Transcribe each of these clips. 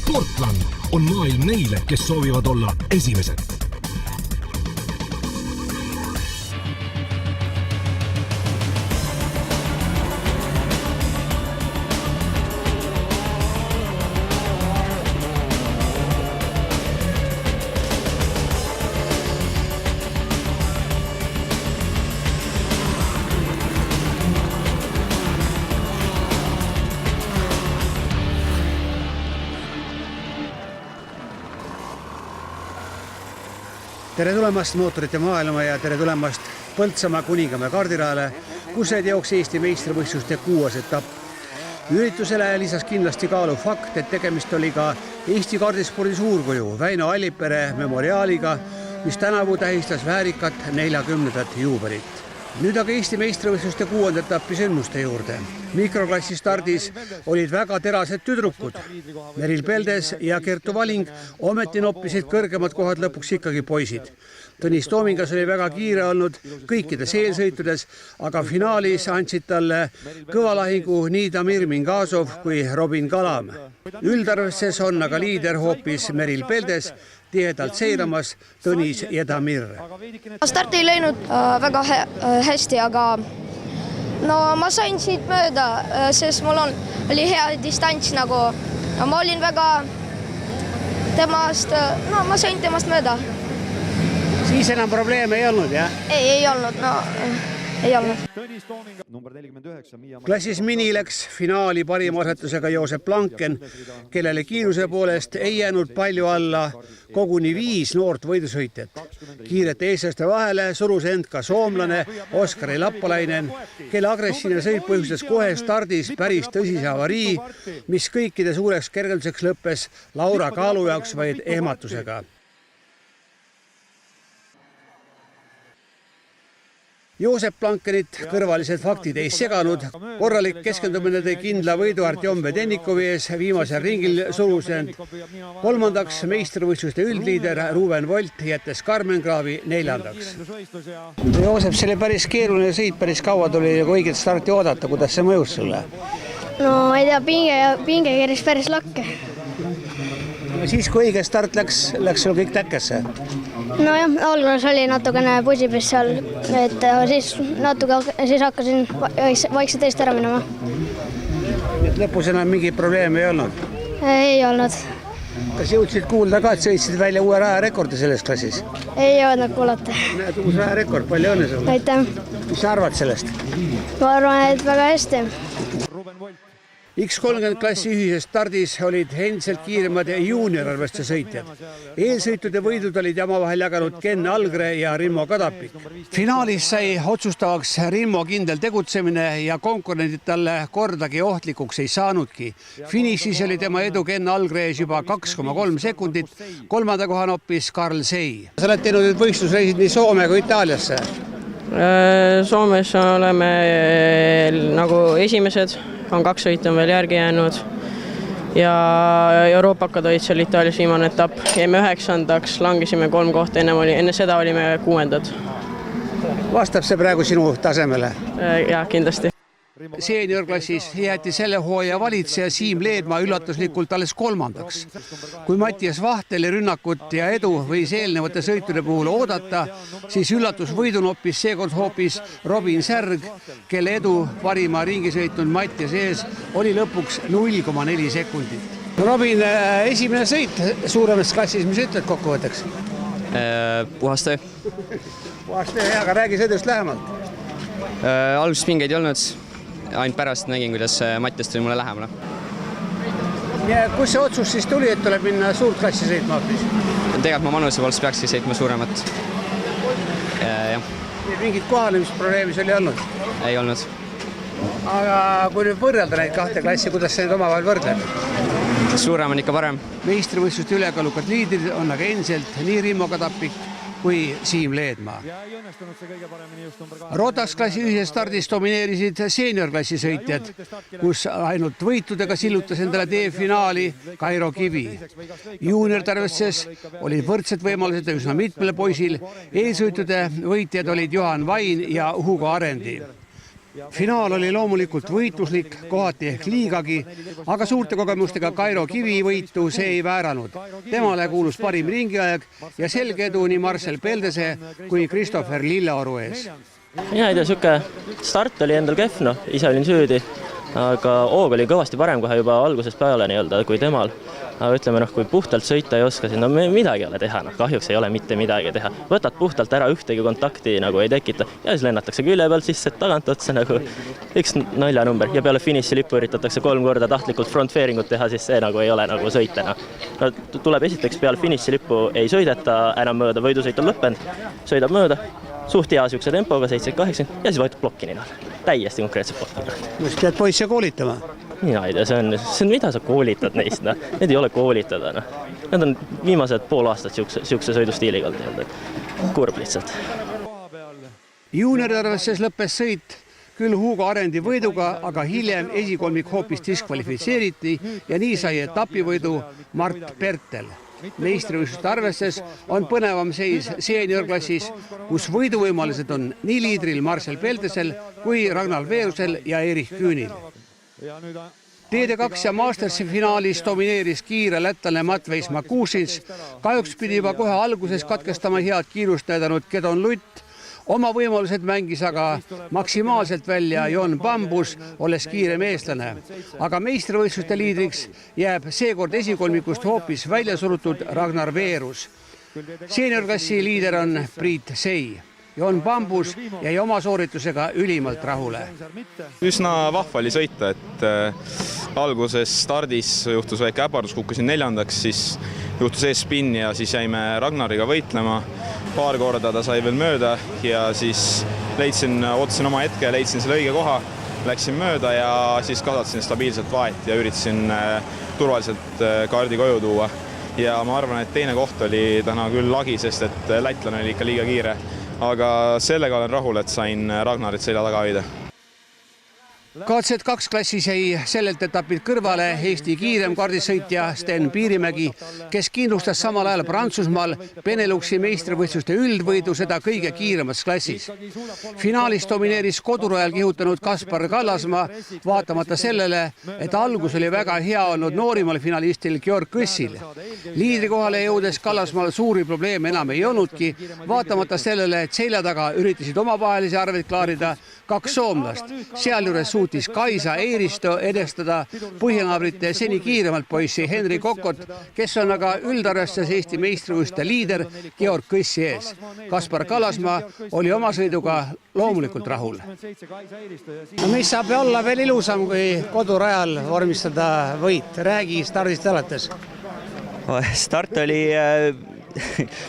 Sportland on maailm neile, kes soovivad olla esimesed. Tere tulemast mootorite maailma ja tere tulemast Põltsamaa Kuningamäe kaardiraale, kus jooks Eesti meistrivõistluste 6. etapp. Üritusele lisas kindlasti kaalu fakt, et tegemist oli ka Eesti kaardispordi suurkuju Väino Allipere memoriaaliga, mis tänavu tähistas väärikat 40. juubelit. Nüüd aga Eesti meistrivõistluste 6. etappi sündmuste juurde. Mikroklassi stardis olid väga terased tüdrukud. Meril Peldes ja Kertu Valing ometi noppisid kõrgemad kohad lõpuks ikkagi poisid. Tõnis Toomingas oli väga kiire olnud kõikides eelsõitudes, aga finaalis andsid talle kõva lahingu nii Damir Mingazov kui Robin Kalam. Üldarveses on aga liider hoopis Meril Peldes, tihedalt seiramas Tõnis ja Damir. Start ei läinud väga hästi, aga ma sain siit mööda, sest mul oli hea distants nagu. Ma olin väga temast, ma sain temast mööda. Siis enam probleeme ei olnud, jah? Ei olnud, ei olnud. Klassis mini läks finaali parima asetusega Joosep Blanken, kellele kiiruse poolest ei jäänud palju alla koguni 5 noort võidusõitjat. Kiirete eestlaste vahele surus end ka soomlane Oskari Lappalainen, kelle agressiivne sõit põhjustas kohe stardis päris tõsise avarii, mis kõikide suureks kergenduseks lõppes Laura Kaalu jaoks vaid ehmatusega. Joosep Blankenit kõrvalised faktid ei seganud. Korralik keskendumine tõi kindla võidu Artjom Vedennikovi ees viimasel ringil surus end. Kolmandaks meistrivõistluste üldliider Ruben Volt jättes Carmen Graavi 4. Joosep, see oli päris keeruline sõit, päris kaua tuli õiget starti oodata. Kuidas see mõjus sulle? No ma ei tea, pinge keeris päris lakke. Siis kui õige start läks sul kõik täkkesse? No jah, alguses oli natukene pusipis seal, et siis hakkasin vaikselt eest ära minema. Lõpus enam mingi probleem ei olnud? Ei olnud. Kas jõudsid kuulda ka, et sõitsid välja uue rajarekordi selles klassis? Ei jõudnud kuulata. Näed, uus rajarekord, palju õnne sulle. Aitäh. Mis sa arvad sellest? Ma arvan, et väga hästi. X30 klassi ühises stardis olid endiselt kiiremad juuniorarveste sõitjad. Eelsõitude võidud olid omavahel jaganud Ken Algre ja Rimmo Kadapik. Finaalis sai otsustavaks Rimmo kindel tegutsemine ja konkurendid talle kordagi ohtlikuks ei saanudki. Finišis oli tema edu Ken Algre ees juba 2,3 sekundit, 3. koha noppis Karl Sei. Sa oled teinud võistlusreisid nii Soome kui Itaaliasse? Soomes oleme nagu esimesed, on 2 sõitu on veel järgi jäänud ja Euroopakad olid seal Itaalias viimane etapp. Jäime 9. langesime 3 kohta, enne seda olime 6. Vastab see praegu sinu tasemele? Ja, kindlasti. Seeniorklassis jäeti selle hooaja valitseja Siim Leedmaa üllatuslikult alles 3. Kui Mattias Vahteli rünnakut ja edu võis eelnevate sõitude puhul oodata, siis üllatusvõidu noppis seekord hoopis Robin Särg, kelle edu parima ringi sõitnud Mattias ees oli lõpuks 0,4 sekundit. Robin, esimene sõit suuremas klassis, mis ütled kokkuvõtteks? Puhas töö. Puhas töö, aga räägi sõidust lähemalt. Alguses pingeid ei olnud. Ainult pärast nägin, kuidas Mattias tuli mulle lähemale. Ja kus see otsus siis tuli, et tuleb minna suurt klassi sõitma hoopis? Tegelikult ma vanuse poolest peakski sõitma suuremat. Mingid kohalemisprobleemis oli olnud? Ei olnud. Aga kui nüüd võrrelda neid 2 klassi, kuidas see nüüd omavahel võrdleb? Suurem on ikka parem. Meistrivõistluste ülekaalukad liidrid on aga endiselt nii Rimmo Kadapik kui Siim Leedmaa. Rotax-klassi ühises stardis domineerisid seeniorklassi sõitjad, kus ainult võitudega sillutas endale tee finaali Kairo Kivi. Juuniortarvestes olid võrdsed võimalused üsna mitmele poisil. Eelsõitude võitjad olid Johan Vain ja Hugo Arendi. Finaal oli loomulikult võitluslik, kohati ehk liigagi, aga suurte kogemustega Kairo Kivi võitu see ei vääranud. Temale kuulus parim ringiaeg ja selge edu nii Marcel Peldese kui Christopher Lilleoru ees. Mina ei tea, siuke start oli endal kehv, ise olin süüdi, aga Oog oli kõvasti parem kohe juba algusest peale kui temal. Aga ütleme, kui puhtalt sõita ei oska, siis midagi ei ole teha, kahjuks ei ole mitte midagi teha. Võtad puhtalt ära, ühtegi kontakti ei tekita ja siis lennatakse külje pealt sisse tagant otsa üks naljanumber ja peale finišilippu üritatakse 3 korda tahtlikult frontfairingut teha, siis see ei ole sõitena. Tuleb esiteks peale finišilippu ei sõideta enam mööda, võidusõit on lõppenud, sõidab mööda, suht hea siukse tempoga, 7-8 ja siis võetud plokki ninal. Täiesti konkreetselt plokki. Just pead poisse koolitama? Mina ei tea, see on mida sa koolitad neist, need ei ole koolitada. Need on viimased pool aastat siukse sõidustiiliga olnud, kurb lihtsalt. Juuniori arvestuses lõppes sõit küll Hugo Arendi võiduga, aga hiljem esikolmik hoopis diskvalifitseeriti ja nii sai etapivõidu Mart Pertel. Meistrivõistluste arvestuses on põnevam seis seeniorklassis, kus võiduvõimalused on nii liidril Marcel Peldesel kui Ragnar Veerusel ja Erich Küünil. TD2 ja Mastersi finaalis domineeris kiire lätlane Matveis Makušins. Kahjuks pidi juba kohe alguses katkestama head kiirust näidanud Gedon Lutt. Oma võimalused mängis aga maksimaalselt välja Jon Bambus, olles kiirem eestlane. Aga meistrivõistluste liidriks jääb seekord esikolmikust hoopis välja surutud Ragnar Veerus. Seeniorklassi liider on Priit Sei. Jon Bambus jäi oma sooritusega ülimalt rahule. Üsna vahva oli sõita, et alguses stardis juhtus väike äpardus, kukkusin 4., siis juhtus ees spinn ja siis jäime Ragnariga võitlema. Paar korda ta sai veel mööda ja siis otsin oma hetke, leidsin selle õige koha, läksin mööda ja siis kasvatasin stabiilselt vahet ja üritasin turvaliselt kaardi koju tuua. Ja ma arvan, et teine koht oli täna küll lagi, sest et lätlane oli ikka liiga kiire. Aga sellega olen rahul, et sain Ragnarit selja taga hoida. KZ2 klassis jäi sellelt etapilt kõrvale Eesti kiirem kaardisõitja Sten Piirimägi, kes kindlustas samal ajal Prantsusmaal Beneluxi meistrivõistluste üldvõidu seda kõige kiiremas klassis. Finaalis domineeris kodurajal kihutanud Kaspar Kallasmaa, vaatamata sellele, et algus oli väga hea olnud noorimal finalistil Georg Kõssil. Liidri kohale jõudes Kallasmaal suuri probleeme enam ei olnudki, vaatamata sellele, et selja taga üritasid omavahelisi arveid klaarida 2 soomlast. Sealjuures suutis Kaisa Eiristo edestada põhjanaabrite seni kiiremalt poissi Henri Kokot, kes on aga üldarvestuses Eesti meistrivõistluste liider Georg Kõssi ees. Kaspar Kallasmaa oli oma sõiduga loomulikult rahul. Mis saab olla veel ilusam kui kodurajal vormistada võit? Räägi stardist alates. Start oli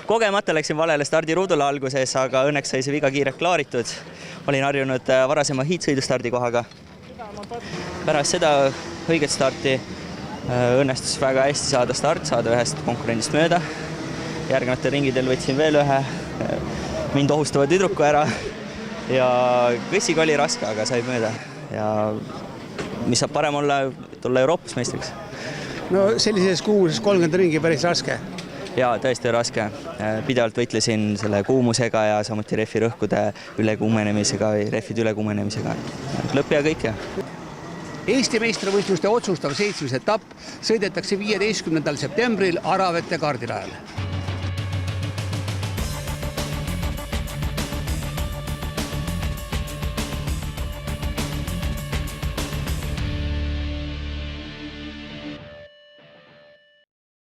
kogemata läksin valele stardiruudule alguses, aga õnneks sai see viga kiirelt klaaritud. Olin harjunud varasema hiitsõidustardi kohaga. Pärast seda õiget starti õnnestus väga hästi saada start, saada ühest konkurendist mööda. Järgnevatel ringidel võtsin veel ühe mind ohustava tüdruku ära ja Kõssiga oli raske, aga sai mööda. Ja mis saab parem olla, tulla Euroopas meistriks? No sellises kuumuses 30 ringi päris raske. Jaa, tõesti raske. Pidevalt võitlesin selle kuumusega ja samuti refi rõhkude ülekuumenemisega või refide ülekuumenemisega. Lõpp ja kõik. Eesti meistrivõistluste otsustav 7. etapp sõidetakse 15. septembril Aravete kaardirajal.